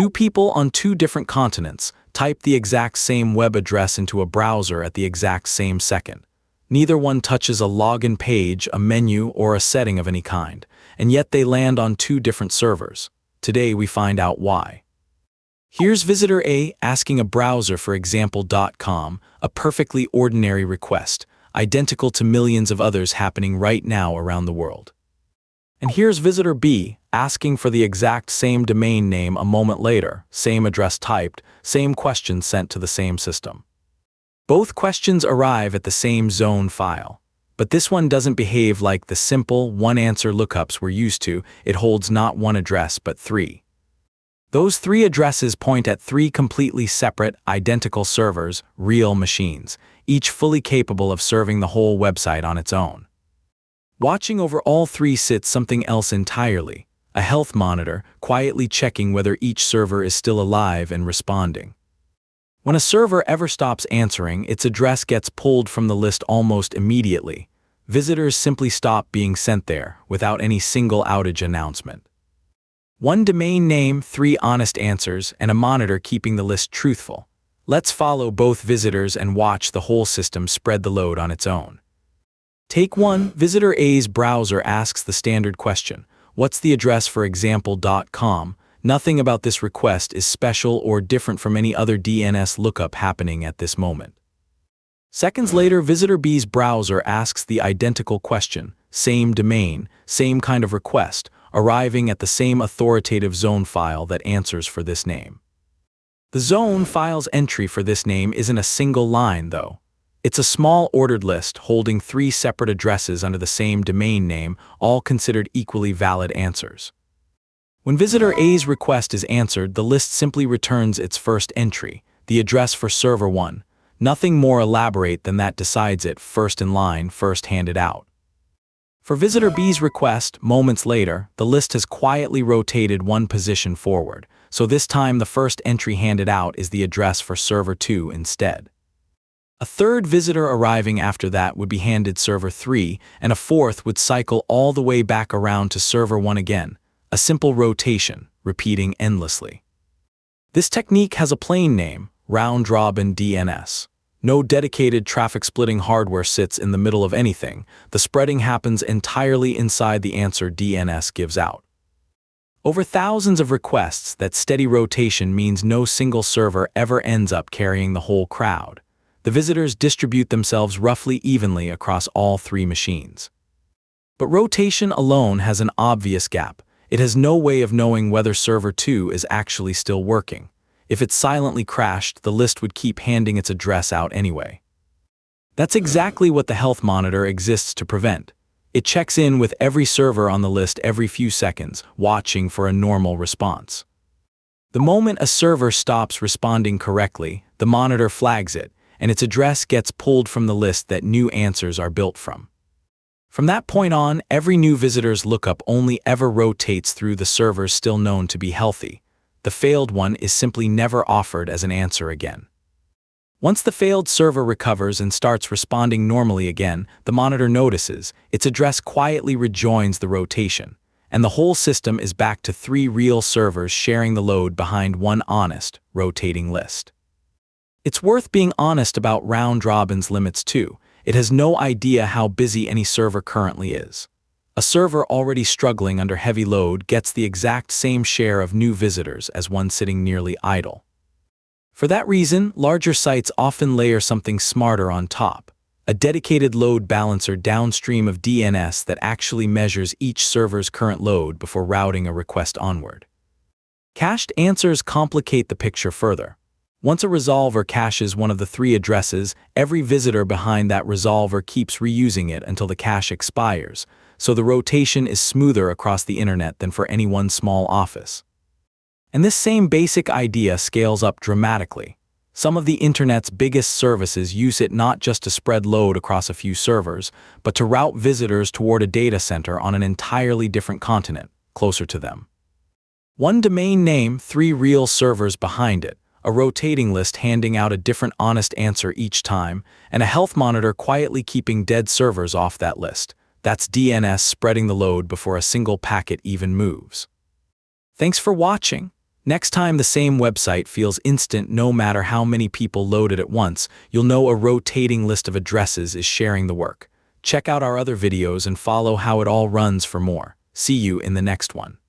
Two people on two different continents type the exact same web address into a browser at the exact same second. Neither one touches a login page, a menu, or a setting of any kind, and yet they land on two different servers. Today we find out why. Here's visitor A asking a browser for example.com a perfectly ordinary request, identical to millions of others happening right now around the world. And here's visitor B asking for the exact same domain name a moment later, same address typed, same question sent to the same system. Both questions arrive at the same zone file, but this one doesn't behave like the simple one-answer lookups we're used to. It holds not one address but three. Those three addresses point at three completely separate, identical servers, real machines, each fully capable of serving the whole website on its own. Watching over all three sits something else entirely, a health monitor, quietly checking whether each server is still alive and responding. When a server ever stops answering, its address gets pulled from the list almost immediately. Visitors simply stop being sent there without any single outage announcement. One domain name, three honest answers, and a monitor keeping the list truthful. Let's follow both visitors and watch the whole system spread the load on its own. Take 1. Visitor A's browser asks the standard question, "What's the address for example.com?" Nothing about this request is special or different from any other DNS lookup happening at this moment. Seconds later, visitor B's browser asks the identical question, same domain, same kind of request, arriving at the same authoritative zone file that answers for this name. The zone file's entry for this name isn't a single line, though. It's a small ordered list holding three separate addresses under the same domain name, all considered equally valid answers. When visitor A's request is answered, the list simply returns its first entry, the address for server 1. Nothing more elaborate than that decides it, first in line, first handed out. For visitor B's request, moments later, the list has quietly rotated one position forward, so this time the first entry handed out is the address for server 2 instead. A third visitor arriving after that would be handed server 3, and a fourth would cycle all the way back around to server 1 again, a simple rotation, repeating endlessly. This technique has a plain name, round-robin DNS. No dedicated traffic-splitting hardware sits in the middle of anything. The spreading happens entirely inside the answer DNS gives out. Over thousands of requests, that steady rotation means no single server ever ends up carrying the whole crowd. The visitors distribute themselves roughly evenly across all three machines. But rotation alone has an obvious gap. It has no way of knowing whether server 2 is actually still working. If it silently crashed, the list would keep handing its address out anyway. That's exactly what the health monitor exists to prevent. It checks in with every server on the list every few seconds, watching for a normal response. The moment a server stops responding correctly, the monitor flags it, and its address gets pulled from the list that new answers are built from. From that point on, every new visitor's lookup only ever rotates through the servers still known to be healthy. The failed one is simply never offered as an answer again. Once the failed server recovers and starts responding normally again, the monitor notices, its address quietly rejoins the rotation, and the whole system is back to three real servers sharing the load behind one honest, rotating list. It's worth being honest about round-robin's limits too. It has no idea how busy any server currently is. A server already struggling under heavy load gets the exact same share of new visitors as one sitting nearly idle. For that reason, larger sites often layer something smarter on top, a dedicated load balancer downstream of DNS that actually measures each server's current load before routing a request onward. Cached answers complicate the picture further. Once a resolver caches one of the three addresses, every visitor behind that resolver keeps reusing it until the cache expires, so the rotation is smoother across the internet than for any one small office. And this same basic idea scales up dramatically. Some of the internet's biggest services use it not just to spread load across a few servers, but to route visitors toward a data center on an entirely different continent, closer to them. One domain name, three real servers behind it, a rotating list handing out a different honest answer each time, and a health monitor quietly keeping dead servers off that list. That's DNS spreading the load before a single packet even moves. Thanks for watching. Next time the same website feels instant no matter how many people load it at once, you'll know a rotating list of addresses is sharing the work. Check out our other videos and follow how it all runs for more. See you in the next one.